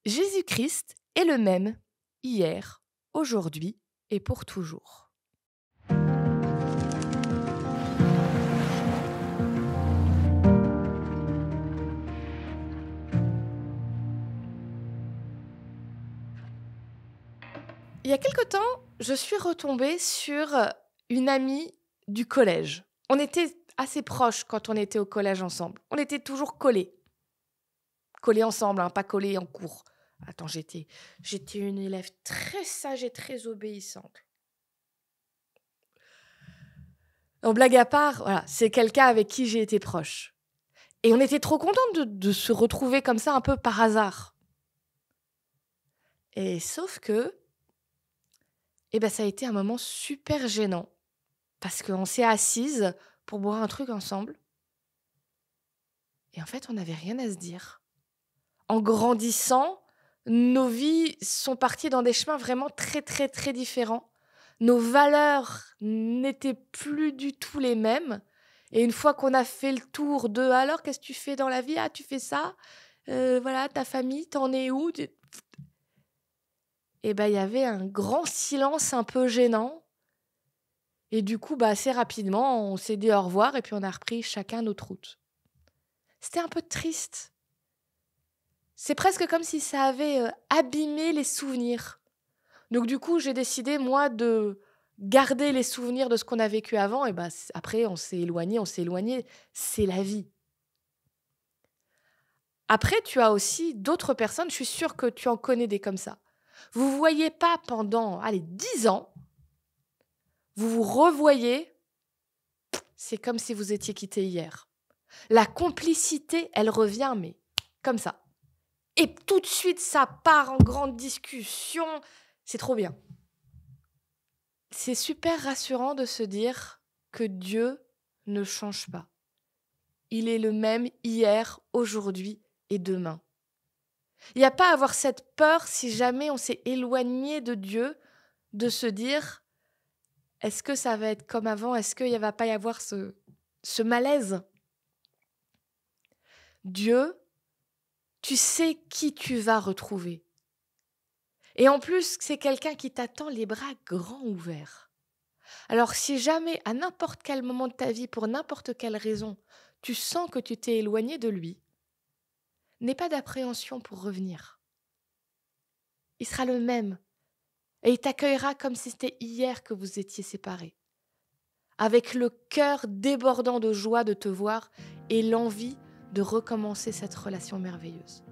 Jésus-Christ est le même hier, aujourd'hui et pour toujours. Il y a quelque temps, je suis retombée sur une amie du collège. On était assez proches quand on était au collège ensemble. On était toujours collés. Collés ensemble, hein, pas collés en cours. Attends, j'étais une élève très sage et très obéissante. En blague à part, voilà, c'est quelqu'un avec qui j'ai été proche. Et on était trop contents de se retrouver comme ça un peu par hasard. Et sauf que, ça a été un moment super gênant. Parce qu'on s'est assises pour boire un truc ensemble. Et en fait, on n'avait rien à se dire. En grandissant, nos vies sont parties dans des chemins vraiment très, très, très différents. Nos valeurs n'étaient plus du tout les mêmes. Et une fois qu'on a fait le tour de alors, qu'est-ce que tu fais dans la vie? Ah, tu fais ça? Voilà, ta famille, t'en es où? Et il y avait un grand silence un peu gênant. Et du coup, assez rapidement, on s'est dit au revoir et puis on a repris chacun notre route. C'était un peu triste. C'est presque comme si ça avait abîmé les souvenirs. Donc du coup, j'ai décidé, moi, de garder les souvenirs de ce qu'on a vécu avant. Et après, on s'est éloigné. C'est la vie. Après, tu as aussi d'autres personnes, je suis sûre que tu en connais des comme ça. Vous ne vous voyez pas pendant, 10 ans, vous vous revoyez, c'est comme si vous étiez quittés hier. La complicité, elle revient, mais comme ça. Et tout de suite, ça part en grande discussion. C'est trop bien. C'est super rassurant de se dire que Dieu ne change pas. Il est le même hier, aujourd'hui et demain. Il n'y a pas à avoir cette peur si jamais on s'est éloigné de Dieu, de se dire, est-ce que ça va être comme avant? Est-ce qu'il ne va pas y avoir ce malaise? Dieu, tu sais qui tu vas retrouver. Et en plus, c'est quelqu'un qui t'attend les bras grands ouverts. Alors si jamais, à n'importe quel moment de ta vie, pour n'importe quelle raison, tu sens que tu t'es éloigné de lui, n'aie pas d'appréhension pour revenir. Il sera le même et il t'accueillera comme si c'était hier que vous étiez séparés, avec le cœur débordant de joie de te voir et l'envie de recommencer cette relation merveilleuse.